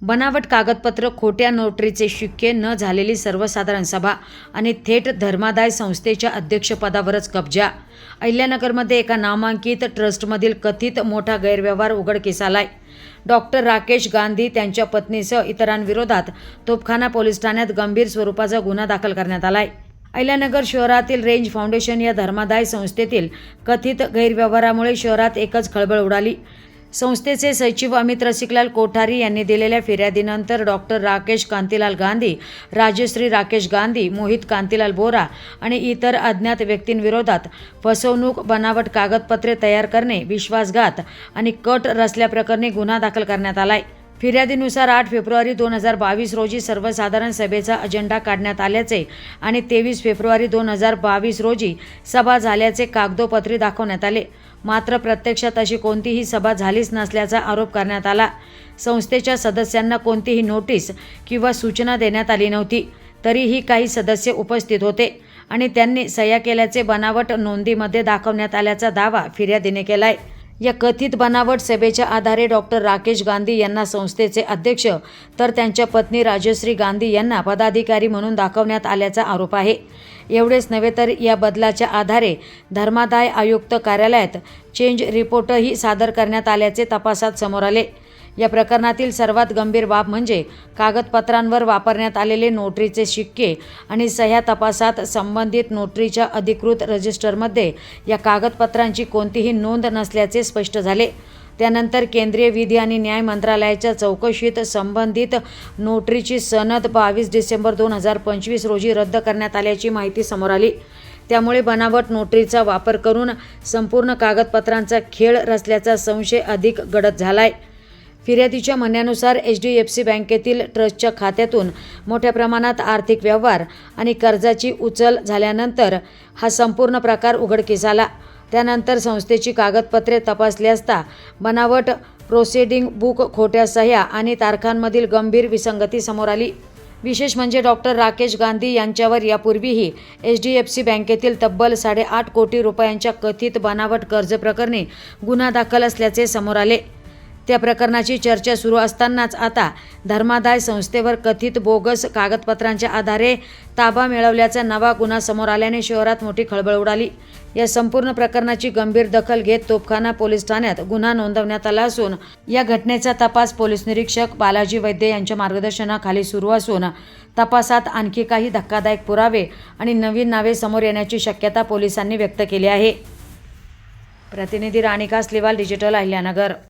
बनावट कागदपत्र, खोट्या नोटरीचे शिक्के, न झालेली सर्वसाधारण सभा आणि थेट धर्मादाय संस्थेच्या अध्यक्षपदावरच कब्जा. अहिल्यानगरमध्ये एका नामांकित ट्रस्टमधील कथित मोठा गैरव्यवहार उघडकीस आलाय. डॉक्टर राकेश गांधी त्यांच्या पत्नीसह इतरांविरोधात तोफखाना पोलीस ठाण्यात गंभीर स्वरूपाचा गुन्हा दाखल करण्यात आलाय. अहिल्यानगर शहरातील रेंज फाउंडेशन या धर्मादाय संस्थेतील कथित गैरव्यवहारामुळे शहरात एकच खळबळ उडाली. संस्थेचे सचिव अमित रसिकलाल कोठारी यांनी दिलेल्या फिर्यादीनंतर डॉक्टर राकेश कांतीलाल गांधी, राजश्री राकेश गांधी, मोहित कांतीलाल बोरा आणि इतर अज्ञात व्यक्तींविरोधात फसवणूक, बनावट कागदपत्रे तयार करणे, विश्वासघात आणि कट रचल्याप्रकरणी गुन्हा दाखल करण्यात आलाय. फिर्यादीनुसार 8 फेब्रुवारी 2022 रोजी सर्वसाधारण सभेचा अजेंडा काढण्यात आल्याचे आणि 23 फेब्रुवारी 2022 रोजी सभा झाल्याचे कागदोपत्री दाखवण्यात आले. मात्र प्रत्यक्षात अशी कोणतीही सभा झालीच नसल्याचा आरोप करण्यात आला. संस्थेच्या सदस्यांना कोणतीही नोटीस किंवा सूचना देण्यात आली नव्हती. तरीही काही सदस्य उपस्थित होते आणि त्यांनी सह्या केल्याचे बनावट नोंदीमध्ये दाखवण्यात आल्याचा दावा फिर्यादीने केलाय. या कथित बनावट सभेच्या आधारे डॉक्टर राकेश गांधी यांना संस्थेचे अध्यक्ष तर त्यांच्या पत्नी राजश्री गांधी यांना पदाधिकारी म्हणून दाखवण्यात आल्याचा आरोप आहे. एवढेच नव्हे तर या बदलाच्या आधारे धर्मादाय आयुक्त कार्यालयात चेंज रिपोर्टही सादर करण्यात आल्याचे तपासात समोर आले. या प्रकरणातील सर्वात गंभीर बाब म्हणजे कागदपत्रांवर वापरण्यात आलेले नोटरीचे शिक्के आणि सह्या. तपासात संबंधित नोटरीच्या अधिकृत रजिस्टरमध्ये या कागदपत्रांची कोणतीही नोंद नसल्याचे स्पष्ट झाले. त्यानंतर केंद्रीय विधी आणि न्याय मंत्रालयाच्या चौकशीत संबंधित नोटरीची सनद 22 डिसेंबर 2025 रोजी रद्द करण्यात आल्याची माहिती समोर आली. त्यामुळे बनावट नोटरीचा वापर करून संपूर्ण कागदपत्रांचा खेळ रचल्याचा संशय अधिक गडद झालाय. फिर्यादीच्या म्हणण्यानुसार HDFC बँकेतील ट्रस्टच्या खात्यातून मोठ्या प्रमाणात आर्थिक व्यवहार आणि कर्जाची उचल झाल्यानंतर हा संपूर्ण प्रकार उघडकीस आला. त्यानंतर संस्थेची कागदपत्रे तपासली असता बनावट प्रोसिडिंग बुक, खोट्या सह्या आणि तारखांमधील गंभीर विसंगती समोर आली. विशेष म्हणजे डॉक्टर राकेश गांधी यांच्यावर यापूर्वीही HDFC बँकेतील तब्बल 8.5 कोटी रुपयांच्या कथित बनावट कर्ज प्रकरणी गुन्हा दाखल असल्याचे समोर आले. त्या प्रकरणाची चर्चा सुरू असतानाच आता धर्मादाय संस्थेवर कथित बोगस कागदपत्रांच्या आधारे ताबा मिळवल्याचा नवा गुन्हा समोर आल्याने शहरात मोठी खळबळ उडाली. या संपूर्ण प्रकरणाची गंभीर दखल घेत तोफखाना पोलीस ठाण्यात गुन्हा नोंदवण्यात आला असून या घटनेचा तपास पोलीस निरीक्षक बालाजी वैद्य यांच्या मार्गदर्शनाखाली सुरू असून तपासात आणखी काही धक्कादायक पुरावे आणि नवीन नावे समोर येण्याची शक्यता पोलिसांनी व्यक्त केली आहे. प्रतिनिधी राणी कासलीवाल, डिजिटल अहिल्यानगर.